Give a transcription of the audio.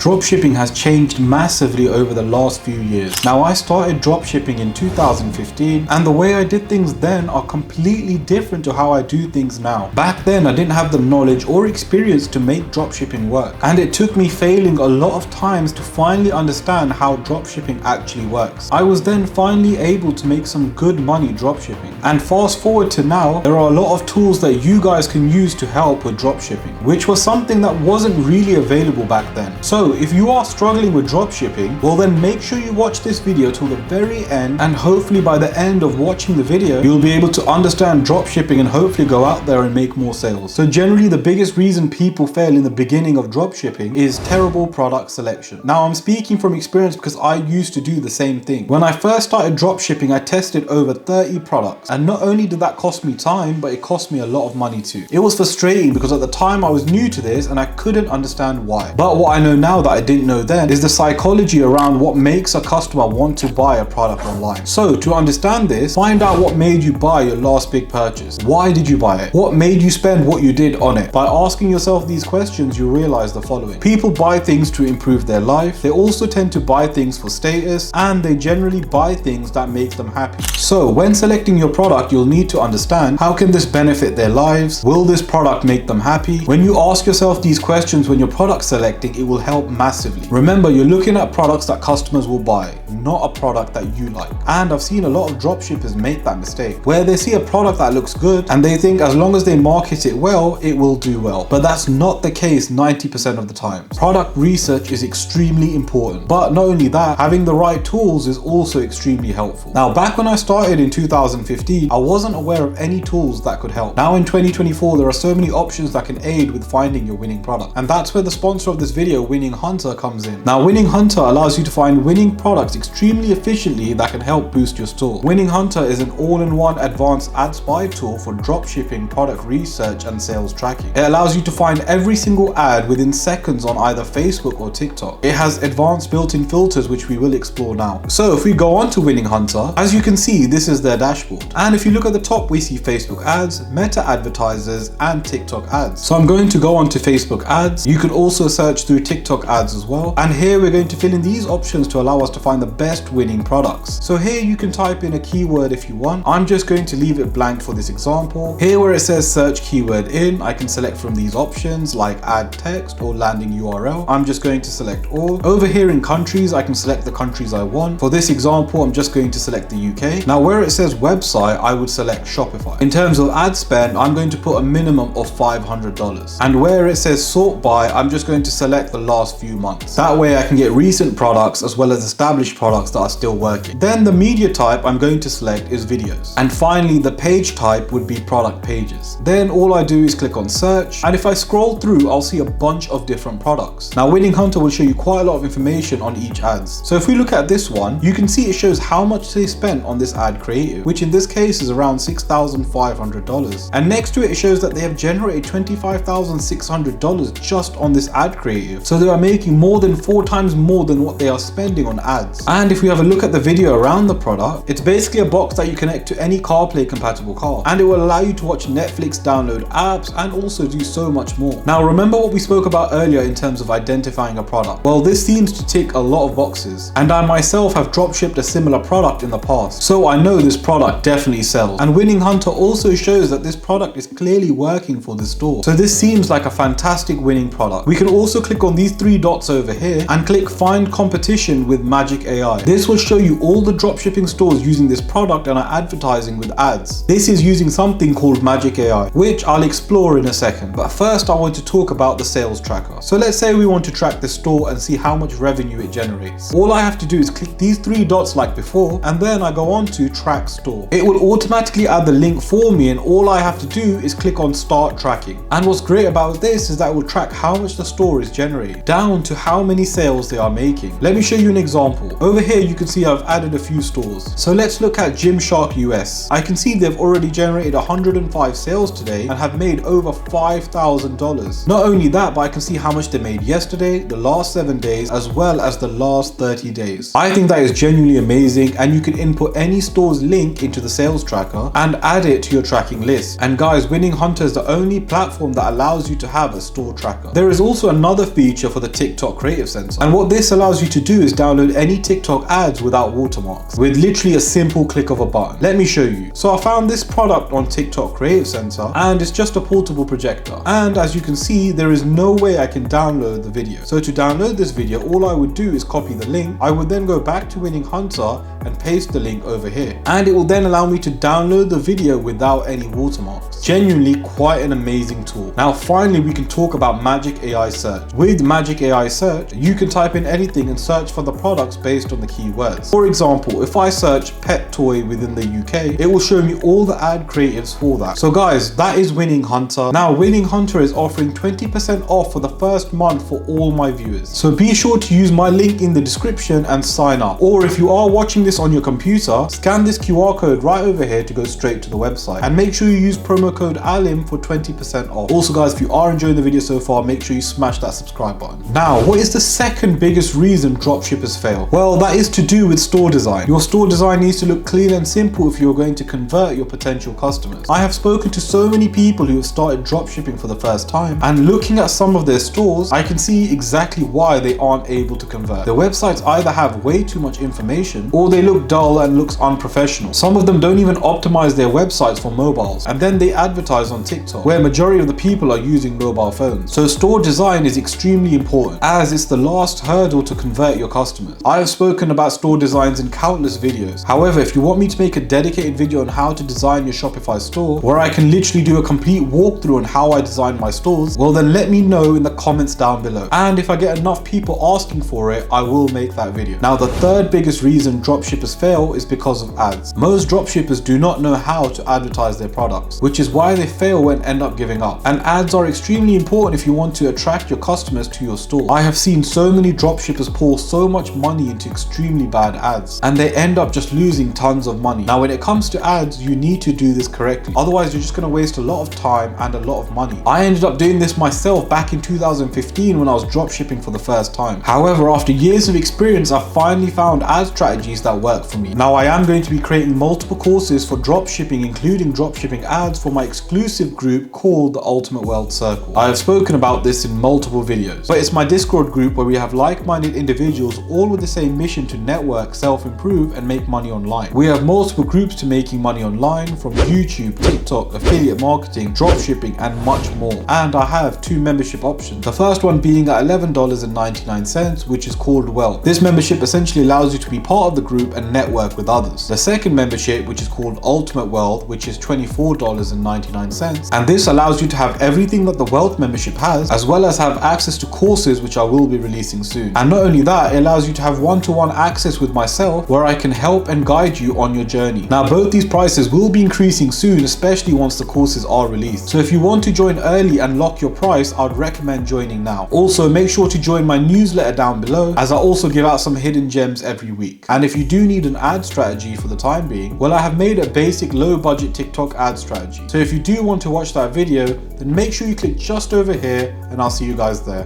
Dropshipping has changed massively over the last few years. Now, I started dropshipping in 2015 and the way I did things then are completely different to how I do things now. Back then, I didn't have the knowledge or experience to make dropshipping work, and it took me failing a lot of times to finally understand how dropshipping actually works. I was then finally able to make some good money dropshipping. And fast forward to now, there are a lot of tools that you guys can use to help with dropshipping, which was something that wasn't really available back then. So if you are struggling with dropshipping, well then make sure you watch this video till the very end, and hopefully by the end of watching the video, you'll be able to understand dropshipping and hopefully go out there and make more sales. So generally the biggest reason people fail in the beginning of dropshipping is terrible product selection. Now I'm speaking from experience because I used to do the same thing. When I first started dropshipping, I tested over 30 products, and not only did that cost me time, but it cost me a lot of money too. It was frustrating because at the time I was new to this and I couldn't understand why. But what I know now that I didn't know then is the psychology around what makes a customer want to buy a product online. So to understand this, find out what made you buy your last big purchase. Why did you buy it? What made you spend what you did on it? By asking yourself these questions, you realize the following. People buy things to improve their life. They also tend to buy things for status, and they generally buy things that make them happy. So when selecting your product, you'll need to understand, how can this benefit their lives? Will this product make them happy? When you ask yourself these questions when you're product selecting, it will help massively. Remember, you're looking at products that customers will buy, not a product that you like. And I've seen a lot of dropshippers make that mistake, where they see a product that looks good and they think as long as they market it well, it will do well. But that's not the case 90% of the time. Product research is extremely important. But not only that, having the right tools is also extremely helpful. Now, back when I started in 2015, I wasn't aware of any tools that could help. Now in 2024, there are so many options that can aid with finding your winning product. And that's where the sponsor of this video, WinninghUnter, comes in. Now, WinninghUnter allows you to find winning products extremely efficiently that can help boost your store. WinninghUnter is an all-in-one advanced ad spy tool for dropshipping, product research, and sales tracking. It allows you to find every single ad within seconds on either Facebook or TikTok. It has advanced built-in filters, which we will explore now. So if we go on to WinninghUnter, as you can see, this is their dashboard. And if you look at the top, we see Facebook ads, Meta advertisers, and TikTok ads. So I'm going to go on to Facebook ads. You can also search through TikTok ads as well. And here we're going to fill in these options to allow us to find the best winning products. So here you can type in a keyword if you want. I'm just going to leave it blank for this example. Here where it says search keyword in, I can select from these options like add text or landing URL. I'm just going to select all. Over here in countries, I can select the countries I want. For this example, I'm just going to select the UK. Now where it says website, I would select Shopify. In terms of ad spend, I'm going to put a minimum of $500. And where it says sort by, I'm just going to select the last few months. That way I can get recent products as well as established products that are still working. Then the media type I'm going to select is videos. And finally, the page type would be product pages. Then all I do is click on search, and if I scroll through, I'll see a bunch of different products. Now WinninghUnter will show you quite a lot of information on each ads. So if we look at this one, you can see it shows how much they spent on this ad creative, which in this case is around $6,500. And next to it, it shows that they have generated $25,600 just on this ad creative. So they are making more than 4 times more than what they are spending on ads. And if we have a look at the video around the product, it's basically a box that you connect to any CarPlay compatible car, and it will allow you to watch Netflix, download apps, and also do so much more. Now remember what we spoke about earlier in terms of identifying a product? Well, this seems to tick a lot of boxes, and I myself have dropshipped a similar product in the past, so I know this product definitely sells. And WinninghUnter also shows that this product is clearly working for the store. So this seems like a fantastic winning product. We can also click on these 3 dots over here and click find competition with Magic AI. This will show you all the dropshipping stores using this product and are advertising with ads. This is using something called Magic AI, which I'll explore in a second. But first I want to talk about the sales tracker. So let's say we want to track the store and see how much revenue it generates. All I have to do is click these 3 dots like before, and then I go on to track store. It will automatically add the link for me, and all I have to do is click on start tracking. And what's great about this is that it will track how much the store is generating, down to how many sales they are making. Let me show you an example. Over here you can see I've added a few stores. So let's look at Gymshark US. I can see they've already generated 105 sales today and have made over $5,000. Not only that, but I can see how much they made yesterday, the last 7 days, as well as the last 30 days. I think that is genuinely amazing, and you can input any store's link into the sales tracker and add it to your tracking list. And guys, WinninghUnter is the only platform that allows you to have a store tracker. There is also another feature for the TikTok Creative Center. And what this allows you to do is download any TikTok ads without watermarks, with literally a simple click of a button. Let me show you. So I found this product on TikTok Creative Center, and it's just a portable projector. And as you can see, there is no way I can download the video. So to download this video, all I would do is copy the link. I would then go back to Winning Hunter and paste the link over here. And it will then allow me to download the video without any watermarks. Genuinely quite an amazing tool. Now finally, we can talk about Magic AI Search. With Magic AI Search, you can type in anything and search for the products based on the keywords. For example, if I search pet toy within the UK, it will show me all the ad creatives for that. So guys, that is Winning Hunter. Now Winning Hunter is offering 20% off for the first month for all my viewers. So be sure to use my link in the description and sign up. Or if you are watching this on your computer, scan this QR code right over here to go straight to the website. And make sure you use promo code ALIM for 20% off. Also guys, if you are enjoying the video so far, make sure you smash that subscribe button. Now, what is the second biggest reason dropshippers fail? Well, that is to do with store design. Your store design needs to look clean and simple if you're going to convert your potential customers. I have spoken to so many people who have started dropshipping for the first time, and looking at some of their stores, I can see exactly why they aren't able to convert. Their websites either have way too much information, or they look dull and looks unprofessional. Some of them don't even optimize their websites for mobiles, and then they advertise on TikTok, where majority of the people are using mobile phones. So store design is extremely important, as it's the last hurdle to convert your customers. I have spoken about store designs in countless videos. However, if you want me to make a dedicated video on how to design your Shopify store, where I can literally do a complete walkthrough on how I design my stores, well then let me know in the comments down below. And if I get enough people asking for it, I will make that video. Now the third biggest reason dropshippers fail is because of ads. Most dropshippers do not know how to advertise their products, which is why they fail and end up giving up. And ads are extremely important if you want to attract your customers to your store. I have seen so many dropshippers pour so much money into extremely bad ads, and they end up just losing tons of money. Now when it comes to ads, you need to do this correctly. Otherwise you're just going to waste a lot of time and a lot of money. I ended up doing this myself back in 2015 when I was dropshipping for the first time. However, after years of experience, I finally found ad strategies that work for me. Now I am going to be creating multiple courses for dropshipping, including dropshipping ads, for my exclusive group called the Ultimate Wealth Circle. I have spoken about this in multiple videos, but it's my Discord group where we have like-minded individuals all with the same mission to network, self-improve and make money online. We have multiple groups to making money online, from YouTube, TikTok, affiliate marketing, dropshipping and much more. And I have two membership options. The first one being at $11.99, which is called Wealth. This membership essentially allows you to be part of the group and network with others. The second membership, which is called Ultimate Wealth, which is $24.99, and this allows you to have everything that the Wealth membership has, as well as have access to courses which I will be releasing soon. And not only that, it allows you to have one-to-one access with myself, where I can help and guide you on your journey. Now both these prices will be increasing soon, especially once the courses are released. So if you want to join early and lock your price, I'd recommend joining now. Also make sure to join my newsletter down below, as I also give out some hidden gems every week. And if you do need an ad strategy for the time being, well I have made a basic low budget TikTok ad strategy. So if you do want to watch that video, then make sure you click just over here and I'll see you guys there.